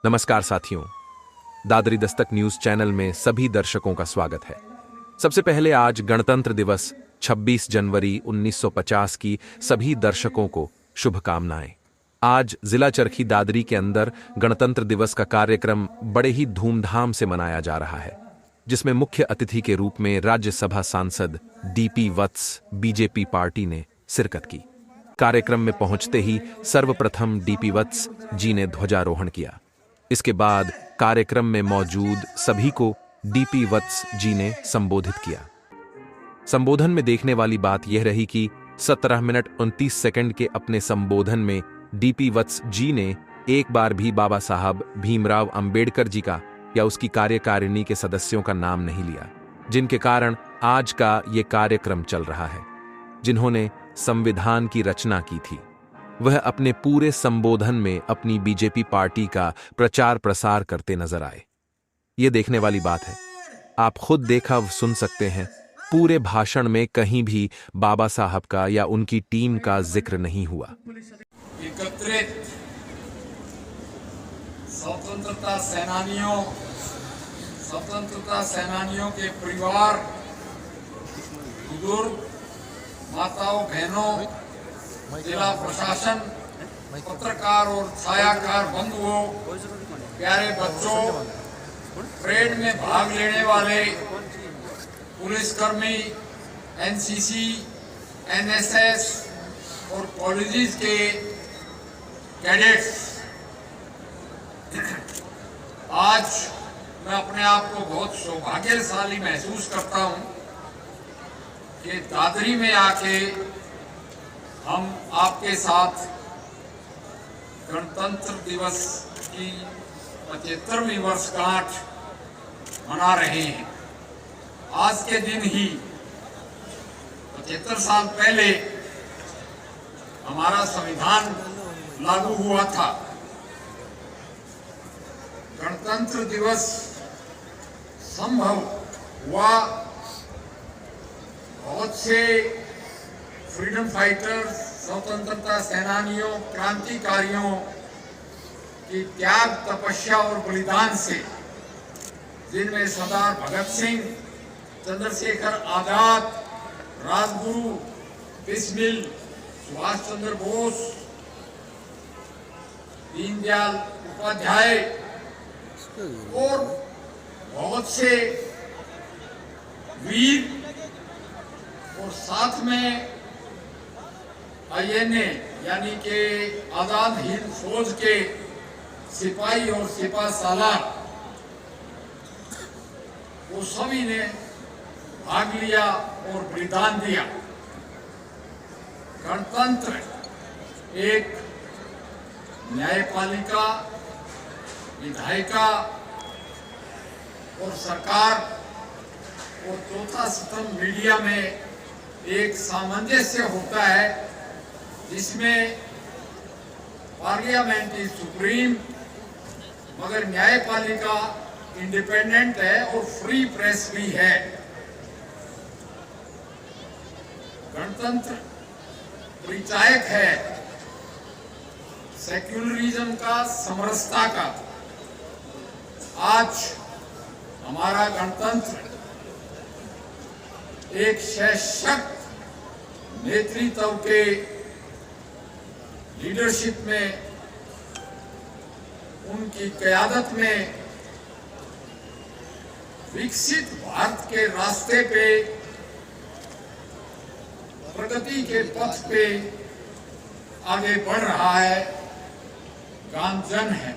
नमस्कार साथियों, Dadri Dastak news channel में सभी दर्शकों का स्वागत है। सबसे पहले आज गणतंत्र दिवस 26 जनवरी 1950 की सभी दर्शकों को शुभकामनाएं। आज जिला चरखी दादरी के अंदर गणतंत्र दिवस का कार्यक्रम बड़े ही धूमधाम से मनाया जा रहा है, जिसमें मुख्य अतिथि के रूप में राज्यसभा सांसद डीपी वत्स बीजेपी पार्टी ने शिरकत की। कार्यक्रम में पहुंचते ही सर्वप्रथम डीपी वत्स जी ने ध्वजारोहण किया। इसके बाद कार्यक्रम में मौजूद सभी को डीपी वत्स जी ने संबोधित किया। संबोधन में देखने वाली बात यह रही कि 17 मिनट 29 सेकंड के अपने संबोधन में डीपी वत्स जी ने एक बार भी बाबा साहब भीमराव अंबेडकर जी का या उसकी कार्यकारिणी के सदस्यों का नाम नहीं लिया, जिनके कारण आज का ये कार्यक्रम चल रहा है। जिन्होंने संविधान की रचना की थी, वह अपने पूरे संबोधन में अपनी बीजेपी पार्टी का प्रचार प्रसार करते नजर आए। यह देखने वाली बात है। आप खुद देखा सुन सकते हैं, पूरे भाषण में कहीं भी बाबा साहब का या उनकी टीम का जिक्र नहीं हुआ। एकत्रित स्वतंत्रता सेनानियों के परिवार, बुजुर्ग, माताओं, बहनों, जिला प्रशासन, पत्रकार और छायाकार बंधुओं, प्यारे बच्चों, परेड में भाग लेने वाले पुलिसकर्मी, एनसीसी, एनएसएस और कॉलेजेस के कैडेट्स, आज मैं अपने आप को बहुत सौभाग्यशाली महसूस करता हूं कि दादरी में आके हम आपके साथ गणतंत्र दिवस की 75वीं वर्षगांठ मना रहे हैं। आज के दिन ही 75 साल पहले हमारा संविधान लागू हुआ था। गणतंत्र दिवस संभव हुआ बहुत से फ्रीडम फाइटर्स, स्वतंत्रता सेनानियों, क्रांतिकारियों की त्याग, तपस्या और बलिदान से, जिनमें सरदार भगत सिंह, चंद्रशेखर आजाद, राजगुरु, बिस्मिल, सुभाष चंद्र बोस, दीनदयाल उपाध्याय और बहुत से वीर और साथ में आईएनए यानी कि आजाद हिंद फौज के सिपाही और सिपा सालार, वो सभी ने भाग लिया और बलिदान दिया। गणतंत्र एक न्यायपालिका, विधायिका और सरकार और चौथा स्तंभ मीडिया में एक सामंजस्य होता है, जिसमें पार्लियामेंट इज सुप्रीम, मगर न्यायपालिका इंडिपेंडेंट है और फ्री प्रेस भी है। गणतंत्र परिचायक है सेक्युलरिज्म का, समरसता का। आज हमारा गणतंत्र एक सशक्त नेतृत्व के लीडरशिप में, उनकी क़यादत में विकसित भारत के रास्ते पे, प्रगति के पथ पे आगे बढ़ रहा है, गांधीजन है।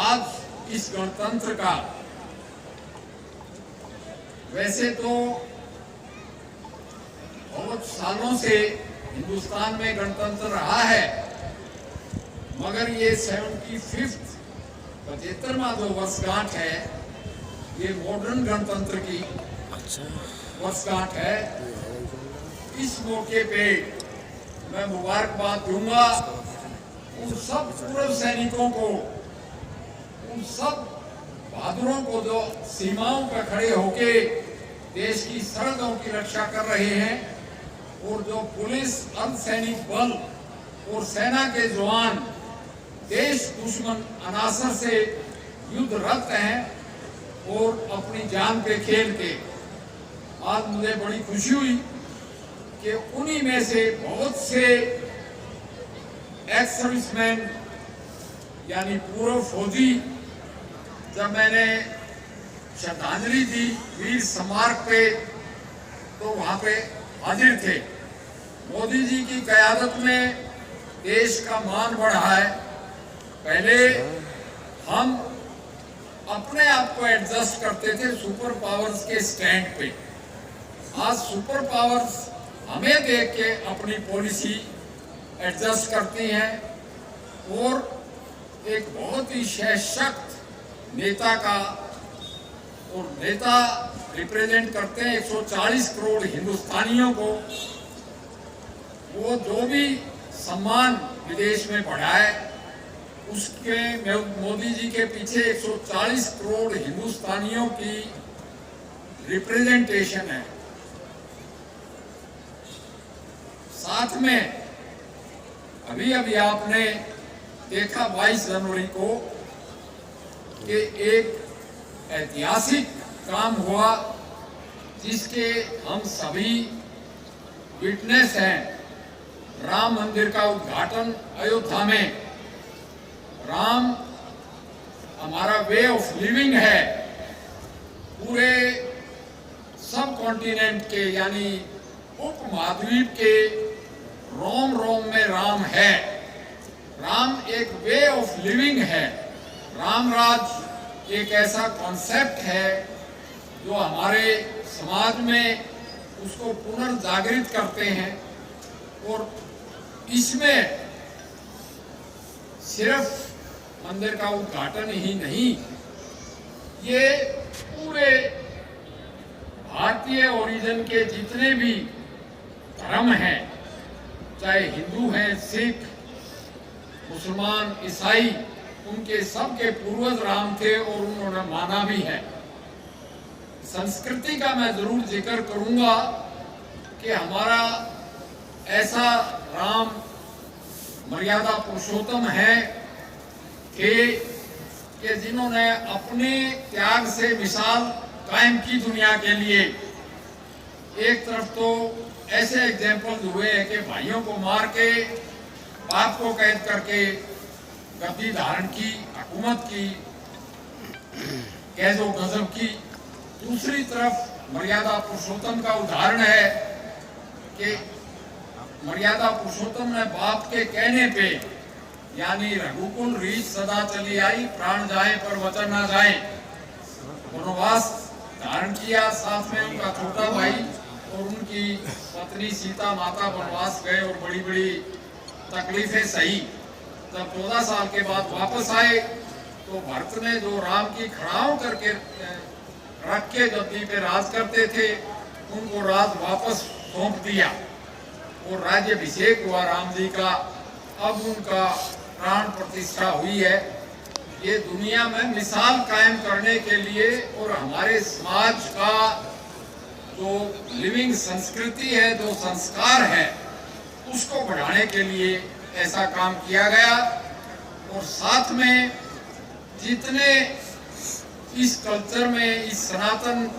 आज इस गणतंत्र का, वैसे तो बहुत सालों से हिंदुस्तान में गणतंत्र रहा है, मगर ये 75वां जो वर्षगांठ है, ये मॉडर्न गणतंत्र की वर्षगांठ है। इस मौके पे मैं मुबारकबाद दूंगा उन सब पूर्व सैनिकों को, उन सब बहादुरों को जो सीमाओं पर खड़े होके देश की सरहदों की रक्षा कर रहे हैं, और जो पुलिस, अर्धसैनिक बल और सेना के जवान देश दुश्मन अनासर से युद्ध रत हैं और अपनी जान पे खेल के। आज मुझे बड़ी खुशी हुई कि उन्हीं में से बहुत से एक्स सर्विसमैन यानी पूर्व फौजी जब मैंने श्रद्धांजलि दी वीर स्मारक पे तो वहां पे हाजिर थे। मोदी जी की क़यादत में देश का मान बढ़ा है। पहले हम अपने आप को एडजस्ट करते थे सुपर पावर्स के स्टैंड पे। आज सुपर पावर्स हमें देख के अपनी पॉलिसी एडजस्ट करती हैं और एक बहुत ही सशक्त नेता का और नेता रिप्रेजेंट करते हैं 140 करोड़ हिंदुस्तानियों को। वो जो भी सम्मान विदेश में बढ़ा है उसके मोदी जी के पीछे 140 करोड़ हिंदुस्तानियों की रिप्रेजेंटेशन है। साथ में अभी अभी आपने देखा 22 जनवरी को कि एक ऐतिहासिक काम हुआ जिसके हम सभी विटनेस हैं। राम मंदिर का उद्घाटन अयोध्या में। राम हमारा वे ऑफ लिविंग है। पूरे सब कॉन्टिनेंट के यानी उपमहाद्वीप के रोम रोम में राम है। राम एक वे ऑफ लिविंग है। राम राज एक ऐसा कॉन्सेप्ट है जो हमारे समाज में उसको पुनर्जागृत करते हैं और इसमें सिर्फ मंदिर का उद्घाटन ही नहीं, ये पूरे भारतीय ओरिजिन के जितने भी धर्म हैं, चाहे हिंदू हैं, सिख, मुसलमान, ईसाई, उनके सबके पूर्वज राम थे और उन्होंने माना भी है। संस्कृति का मैं जरूर जिक्र करूंगा कि हमारा ऐसा राम मर्यादा पुरुषोत्तम है कि जिन्होंने अपने त्याग से मिसाल कायम की दुनिया के लिए। एक तरफ तो ऐसे एग्जाम्पल हुए हैं कि भाइयों को मार के बाप को कैद करके गद्दी धारण की, हुकूमत की, कैदो गजब की। दूसरी तरफ मर्यादा पुरुषोत्तम का उदाहरण है कि मर्यादा पुरुषोत्तम ने बाप के कहने पे यानी रघुकुल रीत सदा चली आई, प्राण जाए पर वचन ना जाए, वनवास धारण किया। साथ में उनका छोटा भाई और उनकी पत्नी सीता माता वनवास गए और बड़ी बड़ी तकलीफें सही। जब 14 साल के बाद वापस आए तो भरत ने जो राम की खड़ाओं करके रख के गद्दी पे राज करते थे उनको राज वापस सौंप दिया और राज्याभिषेक हुआ राम जी का। अब उनका प्राण प्रतिष्ठा हुई है। ये दुनिया में मिसाल कायम करने के लिए और हमारे समाज का जो लिविंग संस्कृति है, जो संस्कार है, उसको बढ़ाने के लिए ऐसा काम किया गया। और साथ में जितने इस कल्चर में, इस सनातन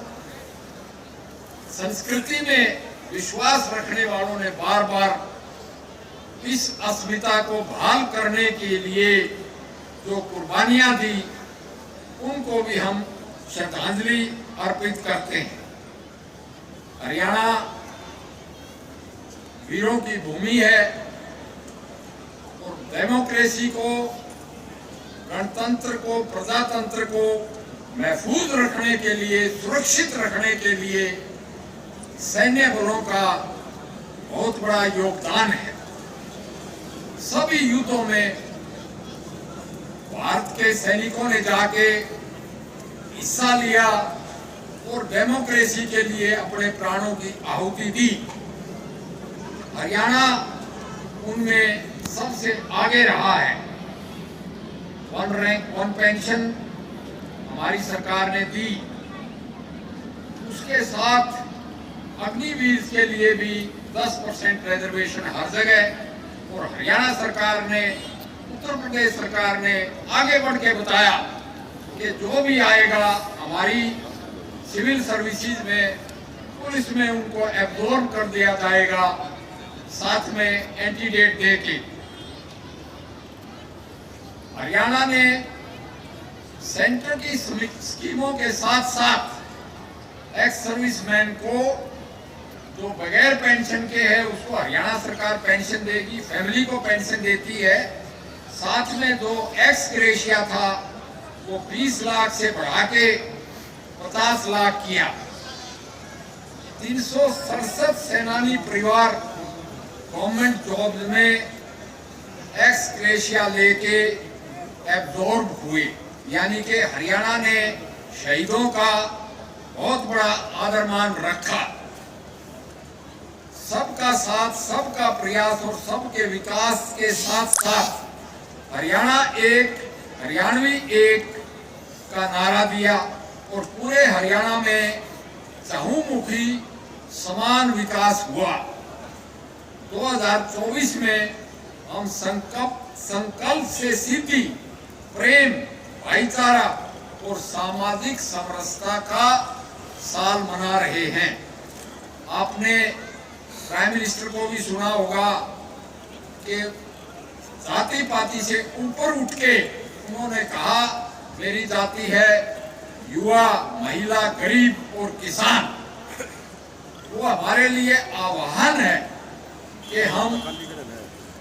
संस्कृति में विश्वास रखने वालों ने बार बार इस अस्मिता को बहाल करने के लिए जो कुर्बानियां दी, उनको भी हम श्रद्धांजलि अर्पित करते हैं। हरियाणा वीरों की भूमि है और डेमोक्रेसी को, गणतंत्र को, प्रजातंत्र को महफूज रखने के लिए, सुरक्षित रखने के लिए सैन्य बलों का बहुत बड़ा योगदान है। सभी युद्धों में भारत के सैनिकों ने जाके हिस्सा लिया और डेमोक्रेसी के लिए अपने प्राणों की आहुति दी। हरियाणा उनमें सबसे आगे रहा है। 1 रैंक 1 पेंशन हमारी सरकार ने दी। उसके साथ अग्निवीर के लिए भी 10% रिजर्वेशन हर जगह, और हरियाणा सरकार ने उत्तर प्रदेश सरकार ने आगे बढ़ के बताया कि जो भी आएगा हमारी सिविल सर्विसेज में, पुलिस में, उनको एब्जॉर्ब कर दिया जाएगा, साथ में एंटीडेट दे के। हरियाणा ने सेंटर की स्कीमों के साथ साथ एक्स सर्विसमैन को जो बगैर पेंशन के है उसको हरियाणा सरकार पेंशन देगी, फैमिली को पेंशन देती है। साथ में जो एक्स ग्रेशिया था वो 20 लाख से बढ़ा के 50 लाख किया। 367 सेनानी परिवार गवर्नमेंट जॉब में एक्स ग्रेशिया लेके एब्जॉर्ब हुए, यानी कि हरियाणा ने शहीदों का बहुत बड़ा आदर मान रखा। सबका साथ, सबका प्रयास और सबके विकास के साथ साथ हरियाणा एक, हरियाणवी एक का नारा दिया और पूरे हरियाणा में चहुमुखी समान विकास हुआ। 2024 में हम संकल्प से सिद्धि, प्रेम, भाईचारा और सामाजिक समरसता का साल मना रहे हैं। आपने प्राइम मिनिस्टर को भी सुना होगा कि जाति पाति से ऊपर उठ के उन्होंने कहा मेरी जाति है युवा, महिला, गरीब और किसान। वो हमारे लिए आह्वान है कि हम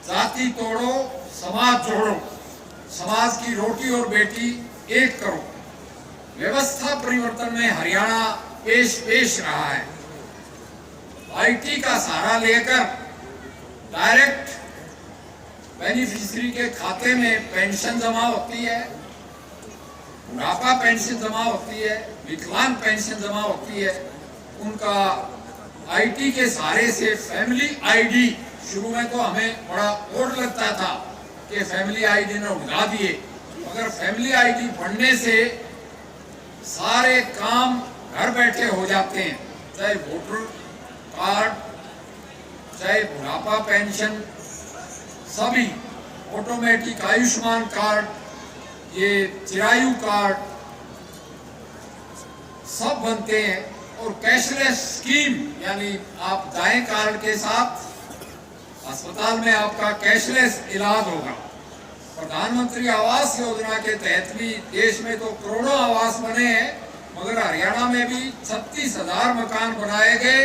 जाति तोड़ो, समाज जोड़ो, समाज की रोटी और बेटी एक करो। व्यवस्था परिवर्तन में हरियाणा पेश रहा है। आईटी का सहारा लेकर डायरेक्ट बेनिफिशियरी के खाते में पेंशन जमा होती है, बुढ़ापा पेंशन जमा होती है, विकलांग पेंशन जमा होती है। उनका आईटी के सहारे से फैमिली आईडी, शुरू में तो हमें बड़ा ओड लगता था कि फैमिली आईडी ने उठा दिए, मगर फैमिली आईडी बढ़ने से सारे काम घर बैठे हो जाते हैं। चाहे वोटर कार्ड, चाहे बुढ़ापा पेंशन, सभी ऑटोमेटिक आयुष्मान कार्ड, ये चिरायु कार्ड सब बनते हैं। और कैशलेस स्कीम, यानी आप जाएं कार्ड के साथ अस्पताल में आपका कैशलेस इलाज होगा। प्रधानमंत्री आवास योजना के तहत भी देश में तो करोड़ों आवास बने हैं, मगर हरियाणा में भी 36,000 मकान बनाए गए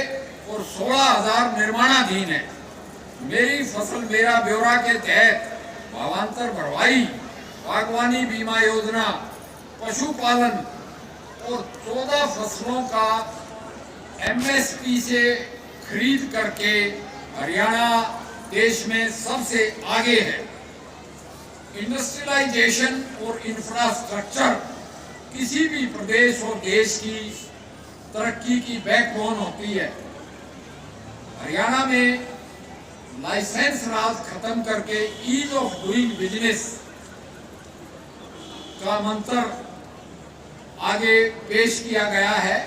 और 16,000 निर्माणाधीन है। मेरी फसल मेरा ब्यौरा के तहत भावांतर भरवाई, बागवानी बीमा योजना, पशुपालन और 14 फसलों का एमएसपी से खरीद करके हरियाणा देश में सबसे आगे है। इंडस्ट्रियलाइजेशन और इंफ्रास्ट्रक्चर किसी भी प्रदेश और देश की तरक्की की बैकबोन होती है। हरियाणा में लाइसेंस राज खत्म करके ईज ऑफ डूइंग बिजनेस का मंत्र आगे पेश किया गया है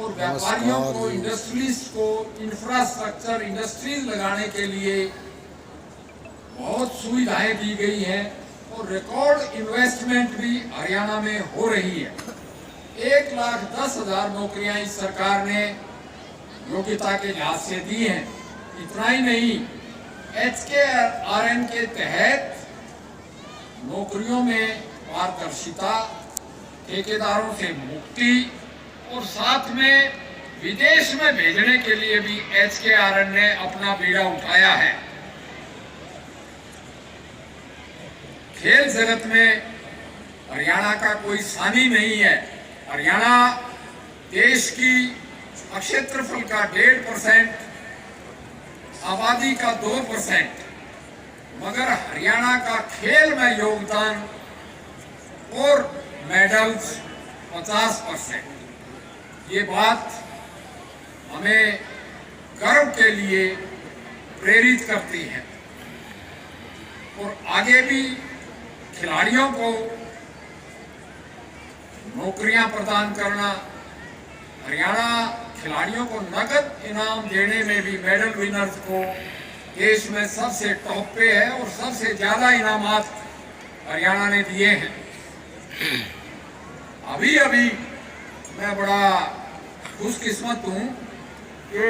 और व्यापारियों को, इंडस्ट्रीज को इंफ्रास्ट्रक्चर, इंडस्ट्रीज लगाने के लिए बहुत सुविधाएं दी गई हैं और रिकॉर्ड इन्वेस्टमेंट भी हरियाणा में हो रही है। 1,10,000 नौकरियां इस सरकार ने योग्यता के लिहाज से दी हैं। इतना ही नहीं, HKRN के तहत नौकरियों में पारदर्शिता, ठेकेदारों से मुक्ति और साथ में विदेश में भेजने के लिए भी HKRN ने अपना बीड़ा उठाया है। खेल जगत में हरियाणा का कोई सानी नहीं है। हरियाणा देश की क्षेत्रफल का 1.5%, आबादी का 2%, मगर हरियाणा का खेल में योगदान और मेडल्स 50%। ये बात हमें गर्व के लिए प्रेरित करती है और आगे भी खिलाड़ियों को नौकरियां प्रदान करना, हरियाणा खिलाड़ियों को नगद इनाम देने में भी मेडल विनर्स को देश में सबसे टॉप पे है और सबसे ज्यादा इनामात हरियाणा ने दिए हैं। अभी अभी मैं बड़ा खुशकिस्मत हूं कि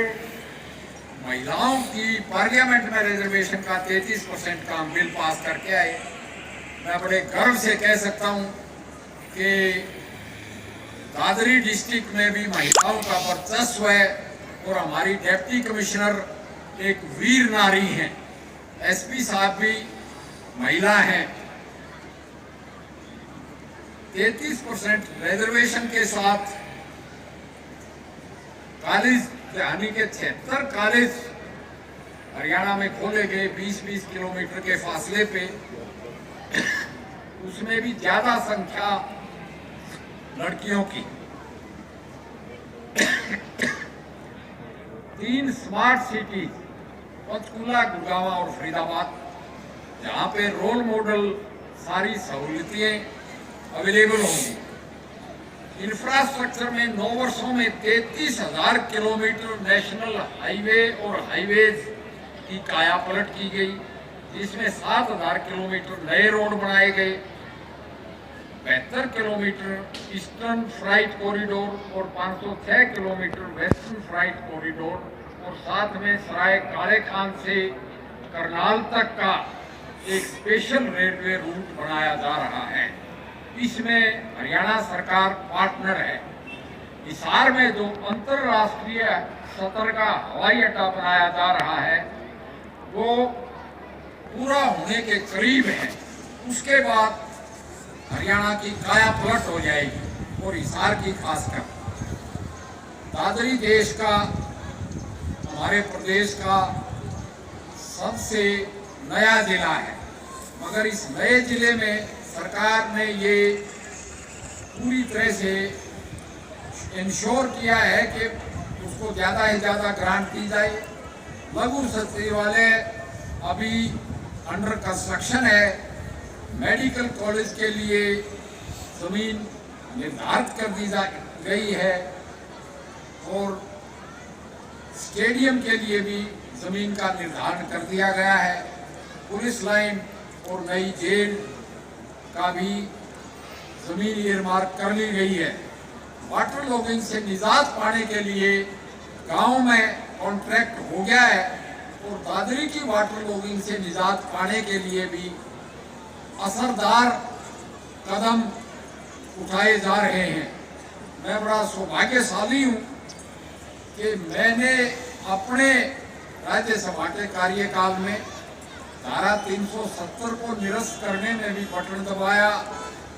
महिलाओं की पार्लियामेंट में रिजर्वेशन का 33% का बिल पास करके आए। मैं बड़े गर्व से कह सकता हूं कि दादरी डिस्ट्रिक्ट में भी महिलाओं का वर्चस्व है और हमारी डिप्टी कमिश्नर एक वीर नारी हैं। एसपी साहब भी महिला हैं। 33% रिजर्वेशन के साथ कॉलेज यानी के 76 कॉलेज हरियाणा में खोले गए 20-20 किलोमीटर के फासले पे। उसमें भी ज्यादा संख्या लड़कियों की। 3 स्मार्ट सिटी पंचकूला, गुड़गांव और फरीदाबाद, जहां पे रोल मॉडल सारी सहूलियतें अवेलेबल होंगी। इंफ्रास्ट्रक्चर में 9 वर्षों में 33,000 किलोमीटर नेशनल हाईवे और हाईवेज की काया पलट की गई, जिसमें 7,000 किलोमीटर नए रोड बनाए गए, 72 किलोमीटर ईस्टर्न फ्राइट कॉरिडोर और 506 किलोमीटर वेस्टर्न फ्राइट कॉरिडोर, और साथ में सराय काले खान से करनाल तक का एक स्पेशल रेलवे रूट बनाया जा रहा है। इसमें हरियाणा सरकार पार्टनर है। हिसार में जो अंतरराष्ट्रीय स्तर का हवाई अड्डा बनाया जा रहा है वो पूरा होने के करीब है। उसके बाद हरियाणा की काया पलट हो जाएगी और हिसार की खासकर। दादरी देश का, हमारे प्रदेश का सबसे नया जिला है, मगर इस नए जिले में सरकार ने ये पूरी तरह से इंश्योर किया है कि उसको ज़्यादा से ज़्यादा ग्रांट दी जाए। लघु सचिवालय अभी अंडर कंस्ट्रक्शन है। मेडिकल कॉलेज के लिए जमीन निर्धारित कर दी गई है और स्टेडियम के लिए भी जमीन का निर्धारण कर दिया गया है। पुलिस लाइन और नई जेल का भी जमीन ईयरमार्क कर ली गई है। वाटर लॉगिंग से निजात पाने के लिए गांव में कॉन्ट्रैक्ट हो गया है और दादरी की वाटर लॉगिंग से निजात पाने के लिए भी असरदार कदम उठाए जा रहे हैं। मैं बड़ा सौभाग्यशाली हूं कि मैंने अपने राज्यसभा के कार्यकाल में धारा 370 को निरस्त करने में भी बटन दबाया,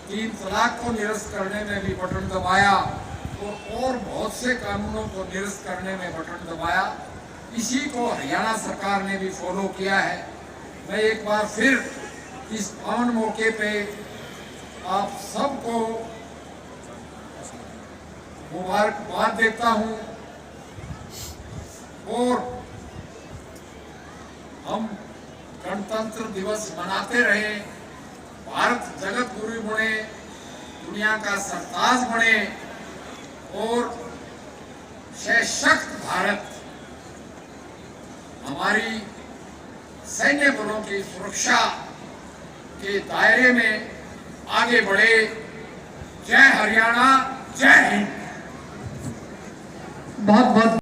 3 तलाक को निरस्त करने में भी बटन दबाया और बहुत से कानूनों को निरस्त करने में बटन दबाया। इसी को हरियाणा सरकार ने भी फॉलो किया है। मैं एक बार फिर इस पावन मौके पे आप सबको मुबारकबाद देता हूं और हम गणतंत्र दिवस मनाते रहे। भारत जगत गुरु बने, दुनिया का सरताज बने और सशक्त भारत हमारी सैन्य बलों की सुरक्षा के दायरे में आगे बढ़े। जय हरियाणा, जय हिंद। बहुत बहुत